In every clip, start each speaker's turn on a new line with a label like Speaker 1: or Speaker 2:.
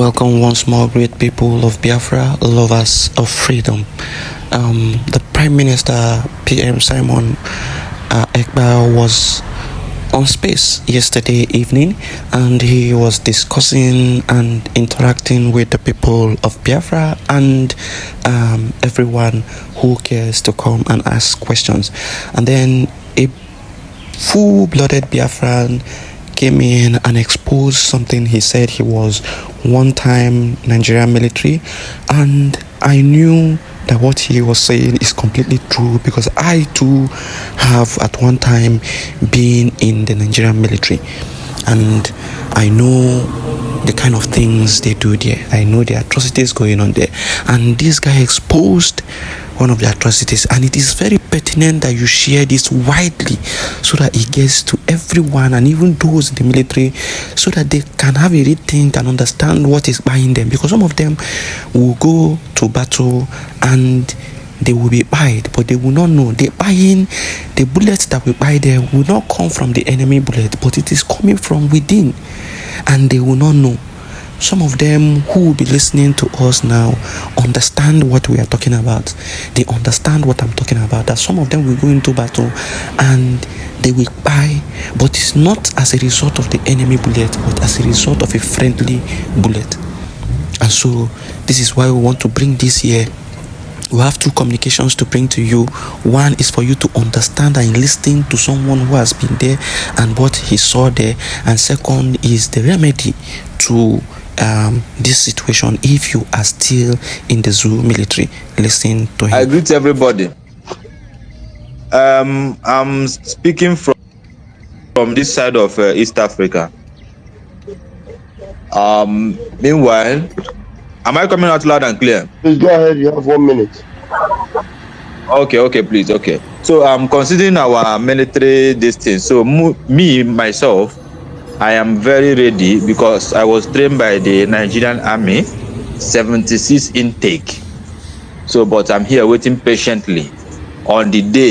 Speaker 1: Welcome once more, great people of Biafra, lovers of freedom. The Prime Minister, PM Simon Ekpa, was on space yesterday evening, and he was discussing and interacting with the people of Biafra and everyone who cares to come and ask questions. And then a full-blooded Biafran came in and exposed something. He said he was one-time Nigerian military, and I knew that what he was saying is completely true, because I too have at one time been in the Nigerian military, and I know the kind of things they do there. I know the atrocities going on there, and this guy exposed one of the atrocities, and it is very pertinent that you share this widely so that it gets to everyone, and even those in the military, so that they can have a rethink and understand what is buying them, because some of them will go to battle and they will be buyed, but they will not know the bullets that will buy there will not come from the enemy bullet, but it is coming from within, and they will not know. Some of them who will be listening to us now understand what we are talking about. They understand what I'm talking about, that some of them will go into battle and they will buy, but it's not as a result of the enemy bullet, but as a result of a friendly bullet. And so this is why we want to bring this here. We have two communications to bring to you. One is for you to understand and listen to someone who has been there and what he saw there, and second is the remedy to this situation if you are still in the zoo military. Listen to him.
Speaker 2: I greet everybody. I'm speaking from this side of East Africa. Meanwhile, am I coming out loud and clear?
Speaker 3: Please go ahead, you have 1 minute.
Speaker 2: Okay, please, okay. So I'm considering our military distance. So myself, I am very ready, because I was trained by the Nigerian Army, 76 intake. So, but I'm here waiting patiently on the day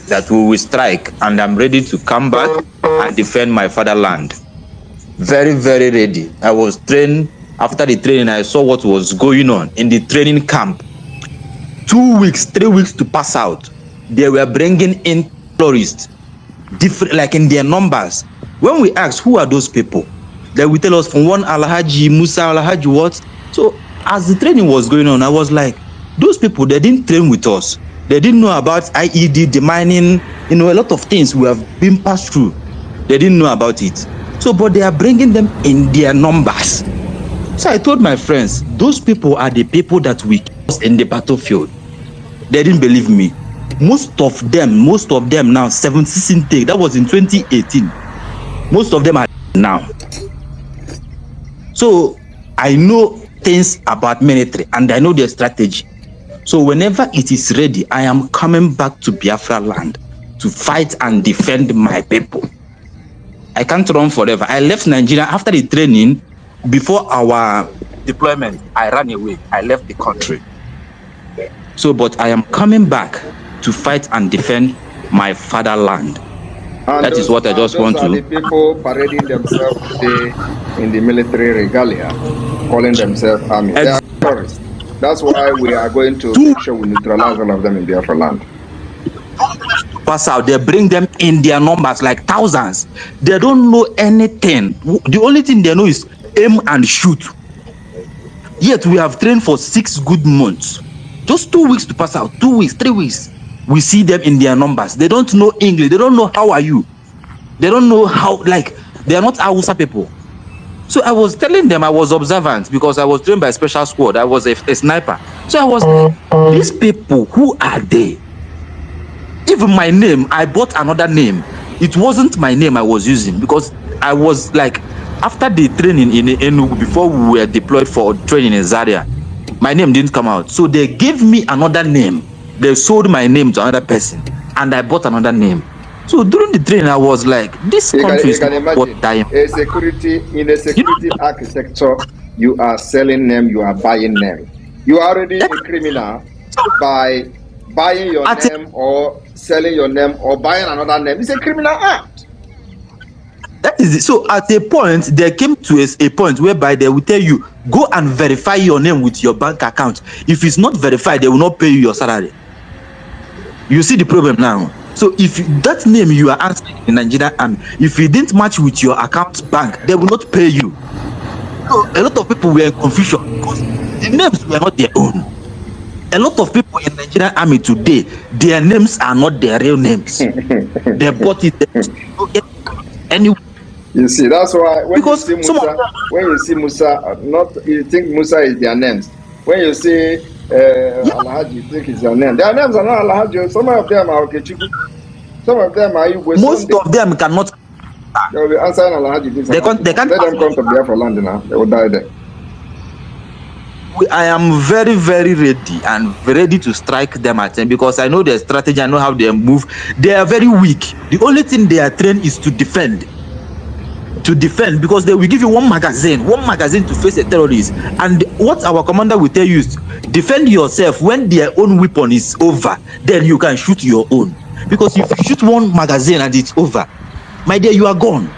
Speaker 2: that we will strike, and I'm ready to come back and defend my fatherland. Very, very ready. I was trained. After the training, I saw what was going on in the training camp. 2 weeks, 3 weeks to pass out. They were bringing in tourists, different, like in their numbers. When we ask who are those people, they will tell us from one Alhaji Musa, Alhaji what. So as the training was going on, I was like, those people, they didn't train with us. They didn't know about IED, the mining, a lot of things we have been passed through. They didn't know about it. So, but they are bringing them in their numbers. So I told my friends, those people are the people that we lost in the battlefield. They didn't believe me. Most of them now, 76 intake, that was in 2018. Most of them are now. So I know things about military, and I know their strategy. So whenever it is ready, I am coming back to Biafra land to fight and defend my people. I can't run forever. I left Nigeria after the training. Before our deployment, I ran away. I left the country. So, but I am coming back to fight and defend my fatherland.
Speaker 3: And
Speaker 2: that is what I just want to.
Speaker 3: The people parading themselves today in the military regalia, calling themselves army. They are terrorists. That's why we are going to make sure we neutralize all of them in Biafra land.
Speaker 2: Pass out. They bring them in their numbers, like thousands. They don't know anything. The only thing they know is aim and shoot. Yet we have trained for 6 good months. Just 2 weeks to pass out. 2 weeks, 3 weeks. We see them in their numbers. They don't know English. They don't know how are you. They don't know how, like, they are not Hausa people. So I was telling them I was observant, because I was trained by special squad. I was a sniper. So I was like, these people, who are they? Even my name, I bought another name. It wasn't my name I was using, because I was like, after the training in Enugu, before we were deployed for training in Zaria, my name didn't come out. So they gave me another name. They sold my name to another person, and I bought another name. So during the training, I was like, this country is what time.
Speaker 3: In a security architecture, you are selling name, you are buying name. You are already a criminal by buying your name or selling your name or buying another name. It's a criminal act.
Speaker 2: That is it. So at a point, there came to a point whereby they will tell you, go and verify your name with your bank account. If it's not verified, they will not pay you your salary. You see the problem now. So if that name you are answering in Nigeria Army, if it didn't match with your account bank, they will not pay you. So a lot of people were in confusion because the names were not their own. A lot of people in Nigerian Army today, their names are not their real names. They bought it anyway.
Speaker 3: You see, that's why when
Speaker 2: Because
Speaker 3: you see Musa, you think Musa is their names. When you see Alhaji, you think it's their name. Their names are not Alhaji. Some of them are Okechiku. Some of them are Igwe.
Speaker 2: Most of them cannot.
Speaker 3: They will be answering Alhaji.
Speaker 2: They can't.
Speaker 3: Let them come to Biafra land now. They will die there.
Speaker 2: I am very, very ready to strike them at them because I know their strategy. I know how they move. They are very weak. The only thing they are trained is to defend. Because they will give you one magazine to face a terrorist, and what our commander will tell you is defend yourself. When their own weapon is over, then you can shoot your own, because if you shoot one magazine and it's over, my dear, you are gone.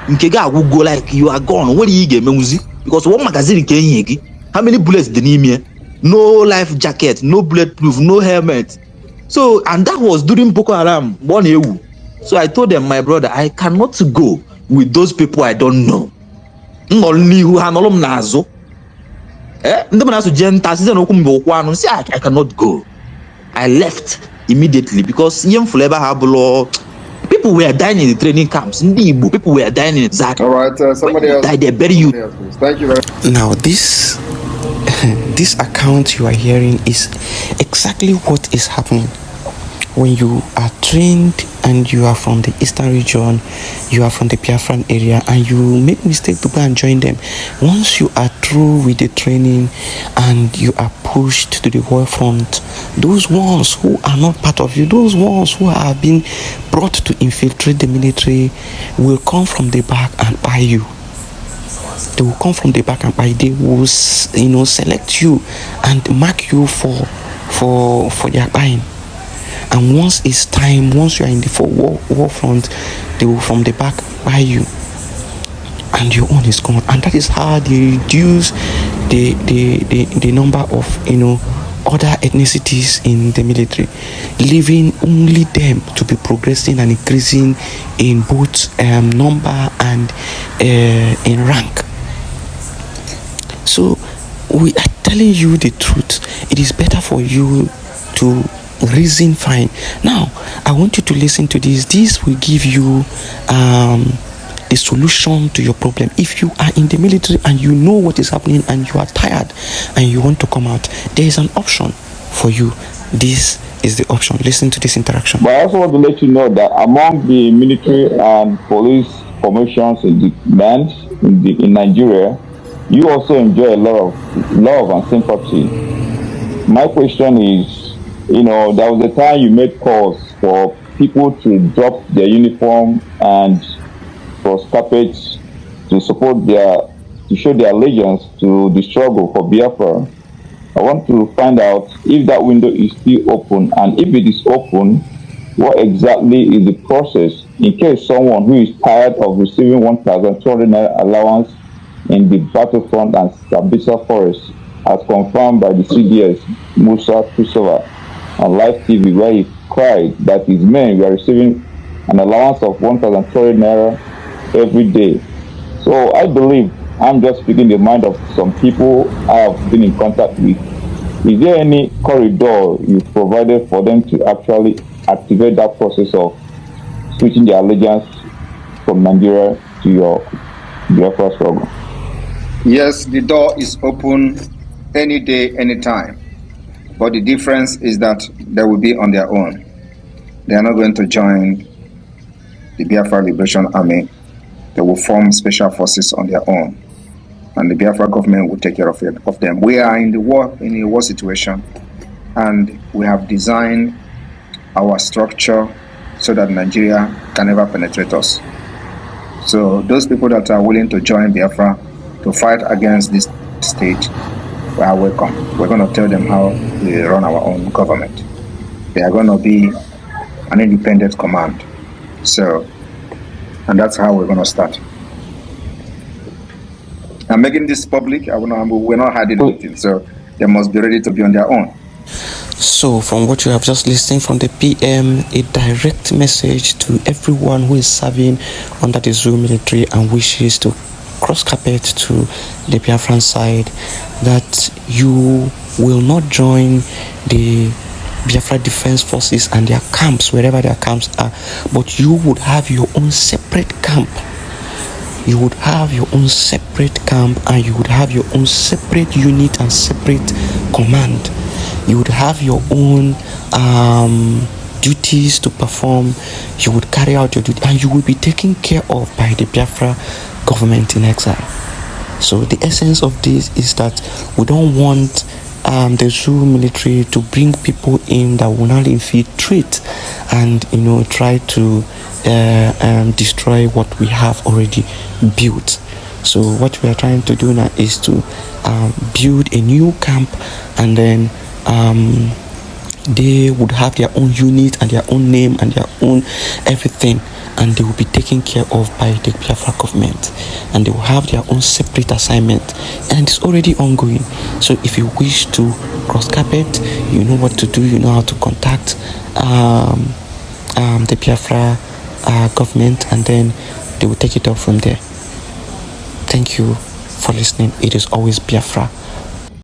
Speaker 2: Nkega will go like you are gone. What do you get, because one magazine can you how many bullets did he? No life jacket, no bulletproof, no helmet. So, and that was during Boko Haram 1 year. So I told them, my brother, I cannot go with those people I don't know. I cannot go. I left immediately because people were dying in the training camps. People were dying in Zak.
Speaker 3: All right, somebody else.
Speaker 2: They bury you.
Speaker 3: Thank you very much.
Speaker 1: Now, this account you are hearing is exactly what is happening. When you are trained and you are from the eastern region, you are from the Biafran area, and you make mistake to go and join them, once you are through with the training and you are pushed to the war front, those ones who are not part of you, those ones who have been brought to infiltrate the military, will come from the back and buy you. They will come from the back and buy. They will, select you and mark you for their buying. And once it's time, once you are in the war front, they will from the back buy you, and your own is gone. And that is how they reduce the number of other ethnicities in the military, leaving only them to be progressing and increasing in both number and in rank. So we are telling you the truth. It is better for you to reason fine. Now I want you to listen to this. This will give you the solution to your problem. If you are in the military and you know what is happening and you are tired and you want to come out, there is an option for you. This is the option. Listen to this interaction.
Speaker 4: But I also want to let you know that among the military and police formations in the bands in Nigeria, you also enjoy a lot of love and sympathy. My question is, there was a time you made calls for people to drop their uniform and for scarpets to support to show their allegiance to the struggle for Biafra. I want to find out if that window is still open, and if it is open, what exactly is the process in case someone who is tired of receiving 1,200 naira allowance in the battlefront and Sabisa Forest, as confirmed by the CDS Musa Kusova on live TV, where he cried that his men were receiving an allowance of 1,200 naira every day. So I believe I'm just speaking the mind of some people I have been in contact with. Is there any corridor you've provided for them to actually activate that process of switching their allegiance from Nigeria to your Biafra struggle?
Speaker 3: Yes, the door is open any day, anytime. But the difference is that they will be on their own. They are not going to join the Biafra Liberation Army. They will form special forces on their own, and the Biafra government will take care of them. We are in a war situation, and we have designed our structure so that Nigeria can never penetrate us. So those people that are willing to join Biafra to fight against this state, we are welcome. We're going to tell them how we run our own government. They are going to be an independent command. So And that's how we're going to start. I'm making this public. We're not hiding anything. So they must be ready to be on their own.
Speaker 1: So, from what you have just listened from the PM, a direct message to everyone who is serving under the Zoo military and wishes to cross carpet to the Biafran side, that you will not join the Biafra Defense Forces and their camps, wherever their camps are, but you would have your own separate camp. You would have your own separate camp, and you would have your own separate unit and separate command. You would have your own duties to perform. You would carry out your duty, and you will be taken care of by the Biafra government in exile. So the essence of this is that we don't want the Zoo military to bring people in that will not infiltrate and try to destroy what we have already built. So what we are trying to do now is to build a new camp, and then they would have their own unit and their own name and their own everything, and they will be taken care of by the Biafra government, and they will have their own separate assignment, and it's already ongoing. So if you wish to cross carpet, you know what to do, you know how to contact the Biafra government, and then they will take it up from there. Thank you for listening. It is always Biafra.